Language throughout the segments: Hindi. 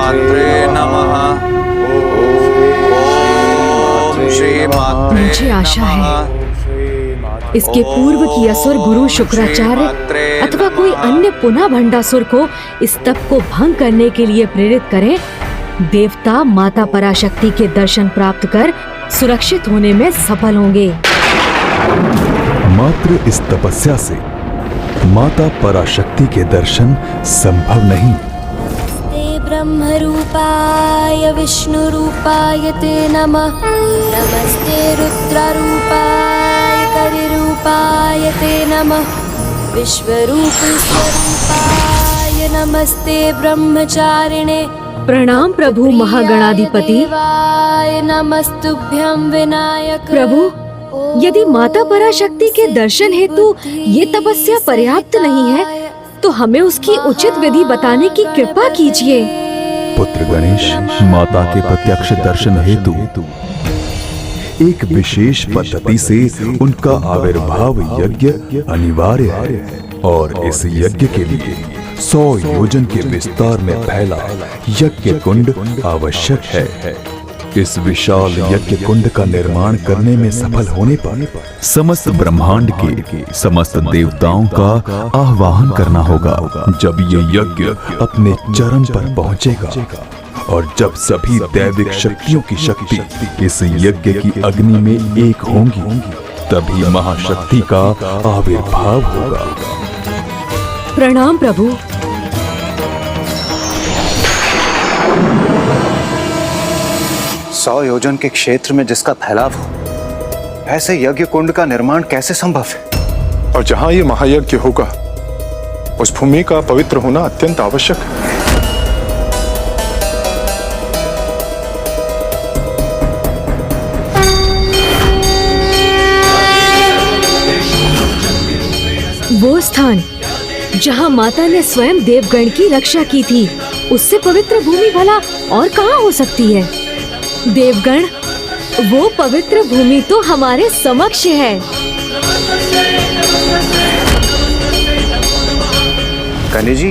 मात्रे नमः। ओम श्री मात्रे मुझे आशा है इसके पूर्व की असुर गुरु शुक्राचार्य अथवा कोई अन्य पुनः भंडासुर को इस तप को भंग करने के लिए प्रेरित करें। देवता माता पराशक्ति के दर्शन प्राप्त कर सुरक्षित होने में सफल होंगे। मात्र इस तपस्या से माता पराशक्ति के दर्शन संभव नहीं। ब्रह्म रूपाय विष्णु रूपाय ते नमः। नमस्ते रुद्र रूपाय करि रूपाय ते नमः। विश्वरूप स्वरूपाय नमस्ते ब्रह्मचारिणे। प्रणाम प्रभु महागणाधिपति। नमस्तुभ्यं विनायक। प्रभु, यदि माता पराशक्ति के दर्शन हेतु ये तपस्या पर्याप्त नहीं है तो हमें उसकी उचित विधि बताने की कृपा कीजिए। पुत्र गणेश, माता के प्रत्यक्ष दर्शन हेतु एक विशेष पद्धति से उनका आविर्भाव यज्ञ अनिवार्य है और इस यज्ञ के लिए 100 योजन के विस्तार में फैला यज्ञ कुंड आवश्यक है। इस विशाल यज्ञ कुंड का निर्माण करने में सफल होने पर समस्त ब्रह्मांड के समस्त देवताओं का आह्वान करना होगा। जब ये यज्ञ अपने चरम पर पहुंचेगा और जब सभी दैविक शक्तियों की शक्ति इस यज्ञ की अग्नि में एक होंगी, तभी महाशक्ति का आविर्भाव होगा। प्रणाम प्रभु। 100 योजन के क्षेत्र में जिसका फैलाव हो, ऐसे यज्ञ कुंड का निर्माण कैसे संभव है? और जहां ये महायज्ञ होगा, उस भूमि का पवित्र होना अत्यंत आवश्यक है। वो स्थान जहाँ माता ने स्वयं देवगण की रक्षा की थी, उससे पवित्र भूमि भला और कहाँ हो सकती है? देवगण, वो पवित्र भूमि तो हमारे समक्ष है। कन्या जी,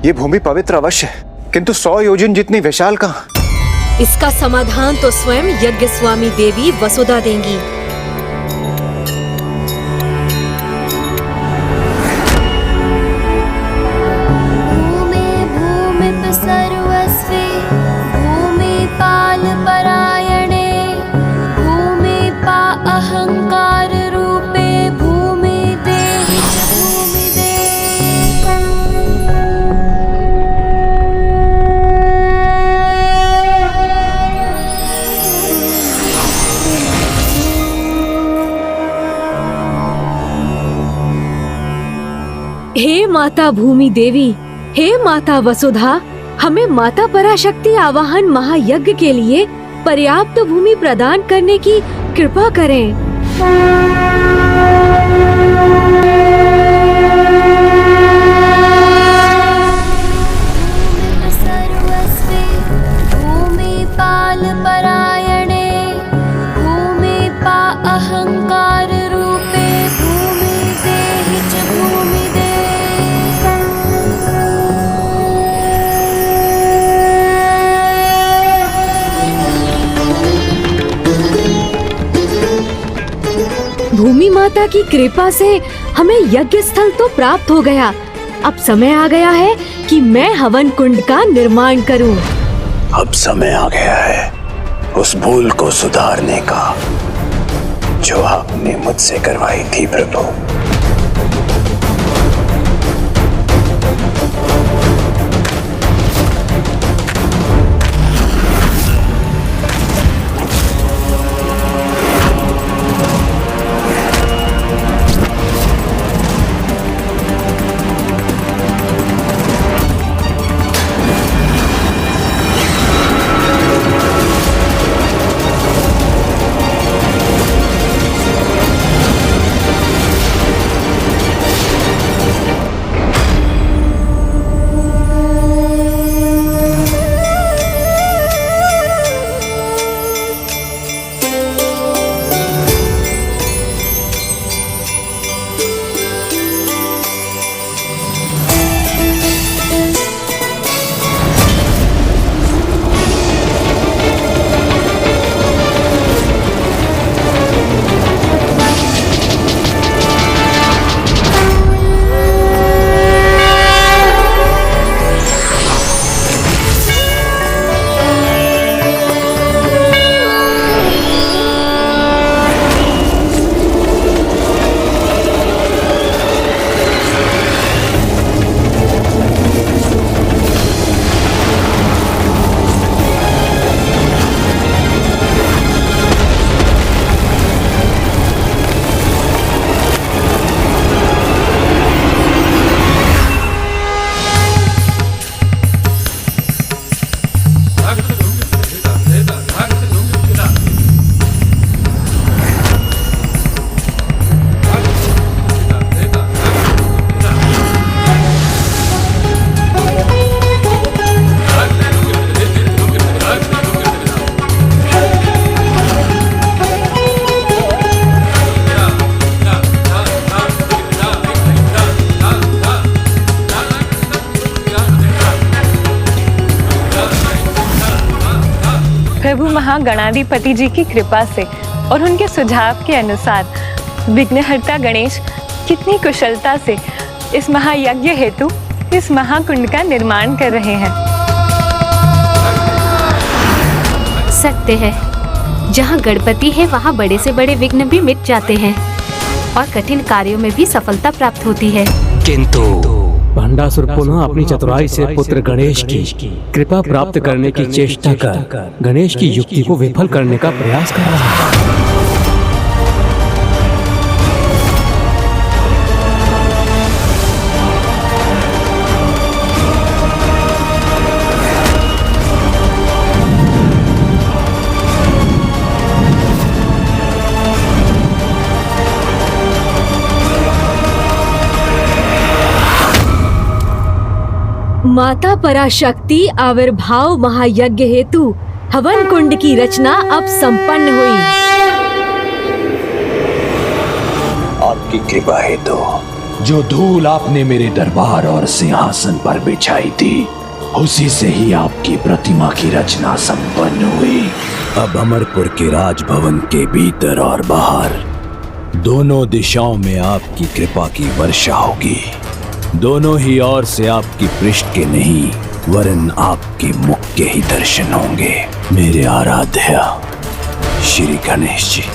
ये भूमि पवित्र अवश्य है, किंतु 100 योजन जितनी विशाल कहाँ? इसका समाधान तो स्वयं यज्ञ स्वामी देवी वसुधा देंगी। हे माता भूमि देवी, हे माता वसुधा, हमें माता पराशक्ति आवाहन महायज्ञ के लिए पर्याप्त भूमि प्रदान करने की कृपा करें। भूमि माता की कृपा से हमें यज्ञ स्थल तो प्राप्त हो गया। अब समय आ गया है कि मैं हवन कुंड का निर्माण करूं। अब समय आ गया है उस भूल को सुधारने का जो आपने मुझसे करवाई थी प्रभु। प्रभु महागणाधिपति जी की कृपा से और उनके सुझाव के अनुसार विघ्नहर्ता गणेश कितनी कुशलता से इस महायज्ञ हेतु इस महाकुंड का निर्माण कर रहे हैं। सत्य है, जहाँ गणपति है वहाँ बड़े से बड़े विघ्न भी मिट जाते हैं और कठिन कार्यों में भी सफलता प्राप्त होती है। किंतु भंडासुर पुनः अपनी चतुराई से पुत्र गणेश की कृपा प्राप्त करने की चेष्टा कर गणेश की युक्ति को विफल करने का प्रयास कर रहा है। माता पराशक्ति आविर्भाव महायज्ञ हेतु हवन कुंड की रचना अब संपन्न हुई। आपकी कृपा हेतु जो धूल आपने मेरे दरबार और सिंहासन पर बिछाई थी, उसी से ही आपकी प्रतिमा की रचना संपन्न हुई। अब अमरपुर के राजभवन के भीतर और बाहर दोनों दिशाओं में आपकी कृपा की वर्षा होगी। दोनों ही ओर से आपकी पृष्ठ के नहीं वरन आपके मुख के ही दर्शन होंगे। मेरे आराध्य श्री गणेश जी।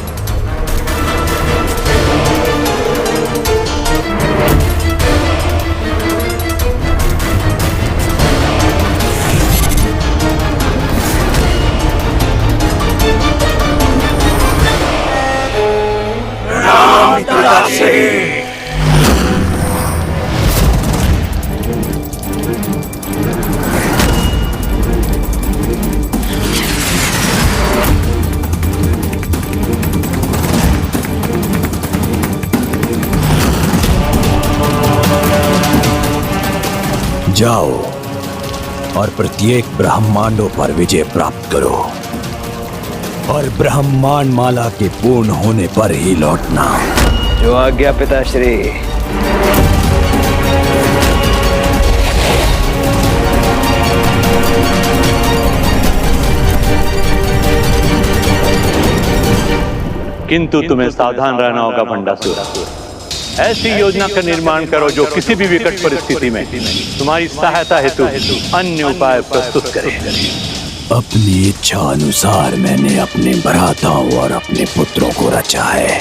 जाओ और प्रत्येक ब्रह्मांडों पर विजय प्राप्त करो और ब्रह्मांड माला के पूर्ण होने पर ही लौटना। जो आज्ञा पिताश्री। किंतु तुम्हें सावधान रहना होगा भंडासुर। ऐसी योजना का निर्माण करो जो किसी भी विकट परिस्थिति में तुम्हारी सहायता हेतु अन्य उपाय प्रस्तुत करे। अपनी इच्छा अनुसार मैंने अपने भ्राताओं और अपने पुत्रों को रचा है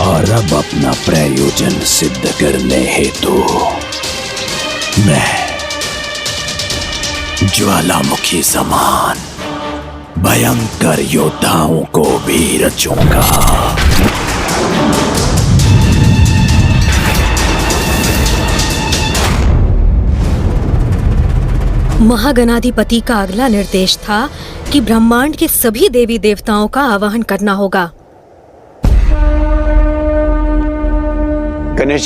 और अब अपना प्रयोजन सिद्ध करने हेतु मैं ज्वालामुखी समान भयंकर योद्धाओं को भी रचूंगा। महागणाधिपति का अगला निर्देश था कि ब्रह्मांड के सभी देवी देवताओं का आवाहन करना होगा। गणेश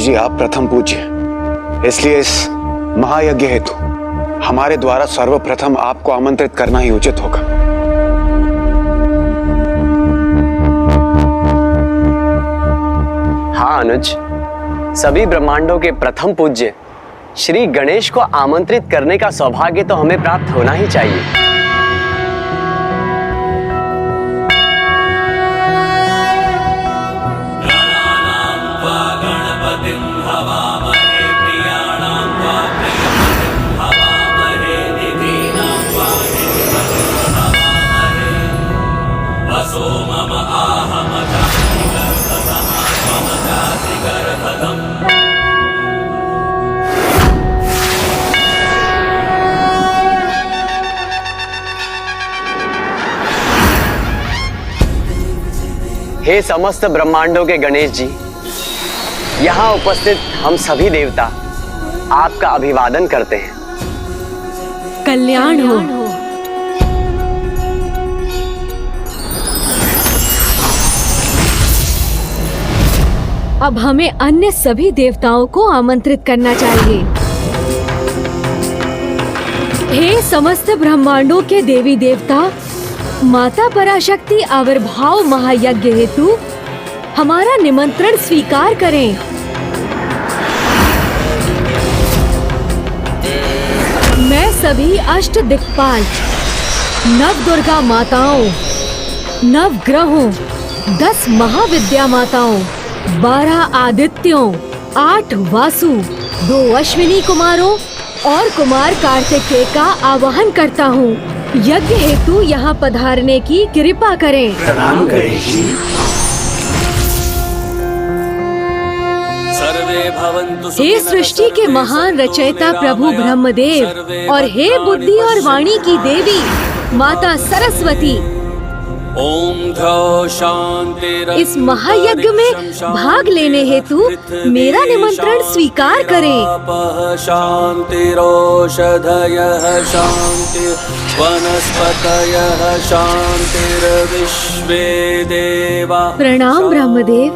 जी आप प्रथम पूज्य, इसलिए इस महायज्ञ हेतु हमारे द्वारा सर्वप्रथम आपको आमंत्रित करना ही उचित होगा। हाँ अनुज, सभी ब्रह्मांडों के प्रथम पूज्य श्री गणेश को आमंत्रित करने का सौभाग्य तो हमें प्राप्त होना ही चाहिए। हे समस्त ब्रह्मांडों के गणेश जी, यहाँ उपस्थित हम सभी देवता आपका अभिवादन करते हैं। कल्याण हो। अब हमें अन्य सभी देवताओं को आमंत्रित करना चाहिए। हे समस्त ब्रह्मांडों के देवी देवता, माता पराशक्ति आविर्भाव महायज्ञ हेतु हमारा निमंत्रण स्वीकार करें। मैं सभी अष्ट दिक्पाल नव दुर्गा माताओं, नव ग्रहों, 10 महाविद्या माताओं, 12 आदित्यों, 8 वासु, 2 अश्विनी कुमारों और कुमार कार्तिकेय का आवाहन करता हूँ। यज्ञ हेतु यहाँ पधारने की कृपा करें। प्रणाम गणेश जी। हे सृष्टि के महान रचयिता प्रभु ब्रह्मदेव और हे बुद्धि और वाणी की देवी माता सरस्वती, इस महायज्ञ में भाग लेने हेतु मेरा निमंत्रण स्वीकार करें। प्रणाम ब्रह्मदेव,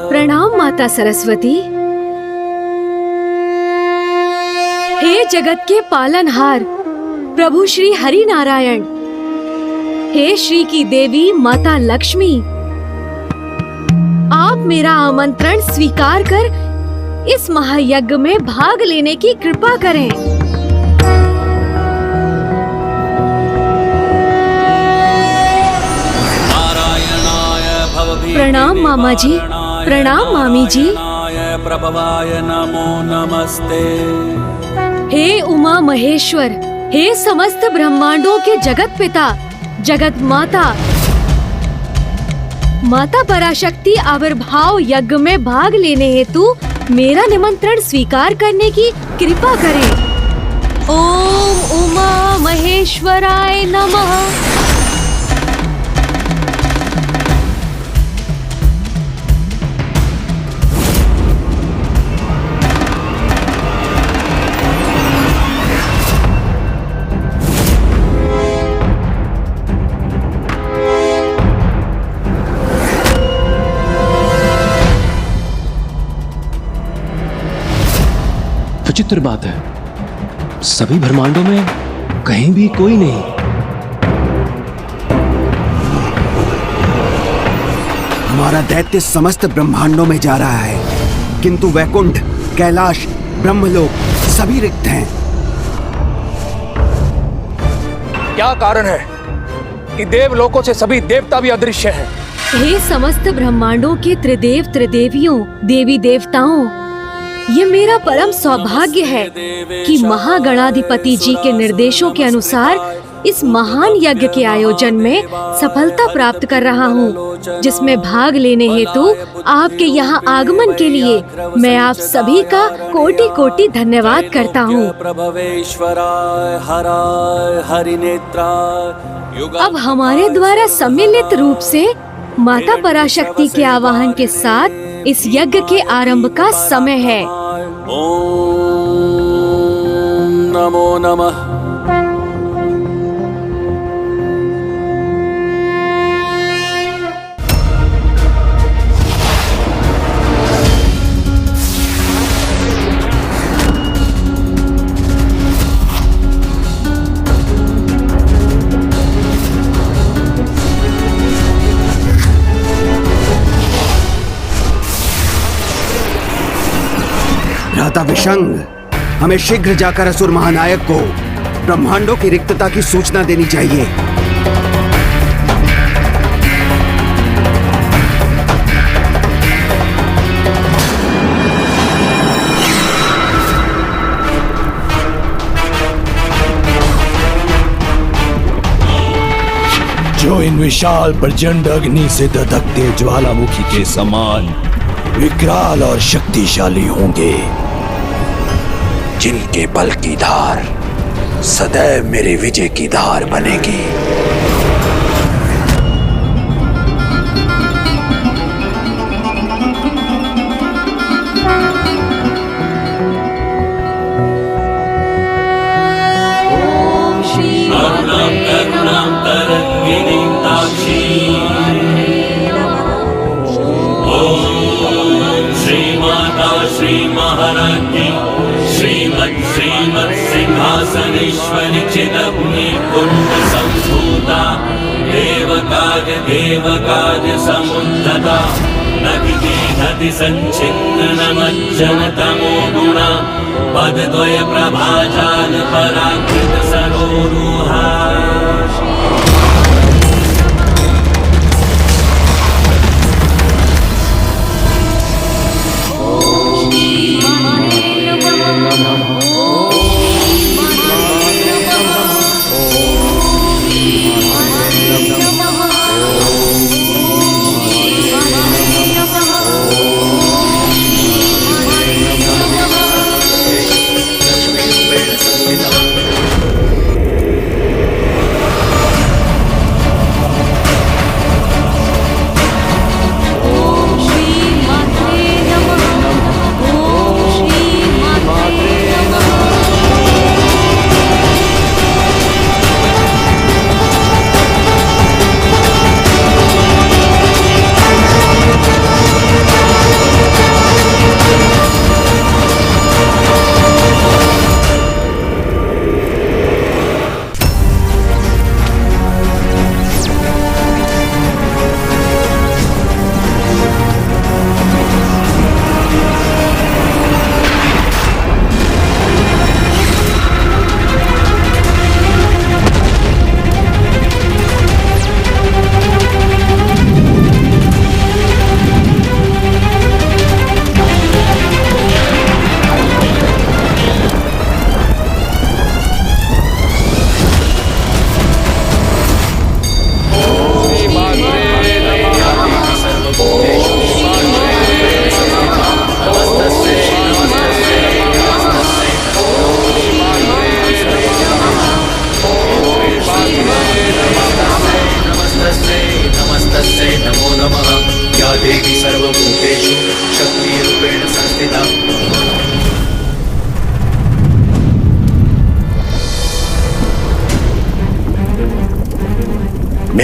प्रणाम माता सरस्वती। हे जगत के पालनहार प्रभु श्री हरि नारायण, हे श्री की देवी माता लक्ष्मी, आप मेरा आमंत्रण स्वीकार कर इस महायज्ञ में भाग लेने की कृपा करें। प्रणाम मामा जी, प्रणाम मामी जी। हे उमा महेश्वर, हे समस्त ब्रह्मांडों के जगत पिता, जगत माता, माता पराशक्ति आविर्भाव यज्ञ में भाग लेने हेतु मेरा निमंत्रण स्वीकार करने की कृपा करें। ओम उमा महेश्वराय नमः। विचित्र बात है, सभी ब्रह्मांडों में कहीं भी कोई नहीं। हमारा दैत्य समस्त ब्रह्मांडों में जा रहा है, किंतु वैकुंठ, कैलाश, ब्रह्मलोक सभी रिक्त हैं। क्या कारण है कि देवलोकों से सभी देवता भी अदृश्य हैं? हे समस्त ब्रह्मांडों के त्रिदेव त्रिदेवियों, देवी देवताओं, ये मेरा परम सौभाग्य है कि महागणाधिपति जी के निर्देशों के अनुसार इस महान यज्ञ के आयोजन में सफलता प्राप्त कर रहा हूँ, जिसमें भाग लेने हेतु आपके यहाँ आगमन के लिए मैं आप सभी का कोटि कोटि धन्यवाद करता हूँ। अब हमारे द्वारा सम्मिलित रूप से माता पराशक्ति के आवाहन के साथ इस यज्ञ के आरंभ का समय है। ओम नमो नमः। भ्राता विशंग, हमें शीघ्र जाकर असुर महानायक को ब्रह्मांडों की रिक्तता की सूचना देनी चाहिए। जो इन विशाल प्रचंड अग्नि से दधकते ज्वालामुखी के समान विकराल और शक्तिशाली होंगे, जिनके बल की धार सदैव मेरे विजय की धार बनेगी। ओम श्री श्री महाराज्ञी श्रीमत् श्रीमत् सिंहासनेश्वरी चिदग्नि कुंड संभूता देवकाज देवकाज समुद्धता नगिधति संचिन्न नमज्जन तमो गुणा पदद्वय प्रभाजाल पराकृत सरोरुहा।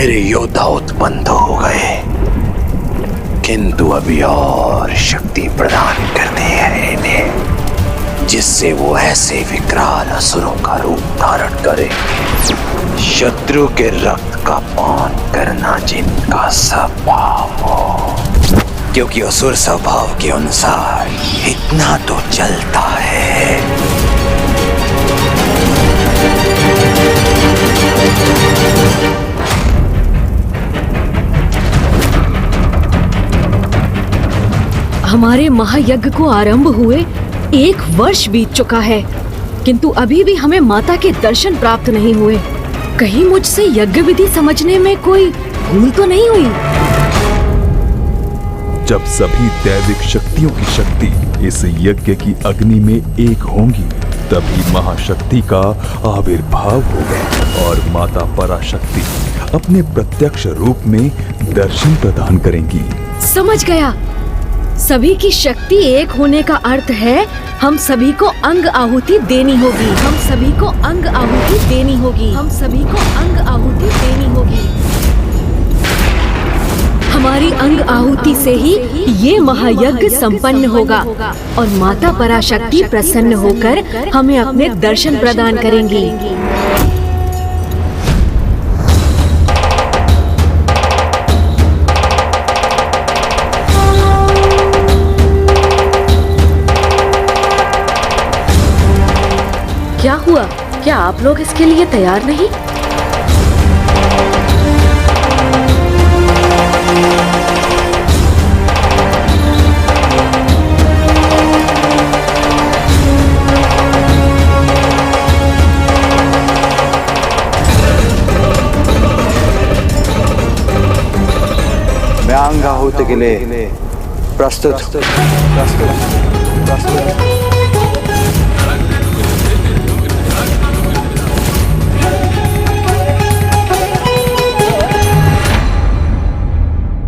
मेरे योद्धा उत्पन्न तो हो गए, किंतु अभी और शक्ति प्रदान करनी है इन्हें, जिससे वो ऐसे विकराल असुरों का रूप धारण करे, शत्रु के रक्त का पान करना जिनका स्वभाव हो। क्योंकि असुर स्वभाव के अनुसार इतना तो चलता है। हमारे महायज्ञ को आरंभ हुए 1 वर्ष बीत चुका है, किंतु अभी भी हमें माता के दर्शन प्राप्त नहीं हुए। कहीं मुझसे यज्ञ विधि समझने में कोई भूल तो नहीं हुई? जब सभी दैविक शक्तियों की शक्ति इस यज्ञ की अग्नि में एक होंगी, तभी महाशक्ति का आविर्भाव होगा और माता पराशक्ति अपने प्रत्यक्ष रूप में दर्शन प्रदान करेंगी। समझ गया। सभी की शक्ति एक होने का अर्थ है हम सभी को अंग आहुति देनी होगी। हम सभी को अंग आहुति देनी होगी। हम सभी को अंग आहुति देनी होगी। हमारी अंग आहुति से ही ये महायज्ञ संपन्न होगा और माता पराशक्ति प्रसन्न होकर हमें अपने दर्शन प्रदान करेंगी। क्या हुआ? क्या आप लोग इसके लिए तैयार नहीं? मैं अंग आहुति के लिए प्रस्तुत।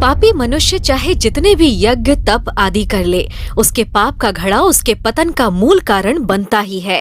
पापी मनुष्य चाहे जितने भी यज्ञ तप आदि कर ले, उसके पाप का घड़ा उसके पतन का मूल कारण बनता ही है।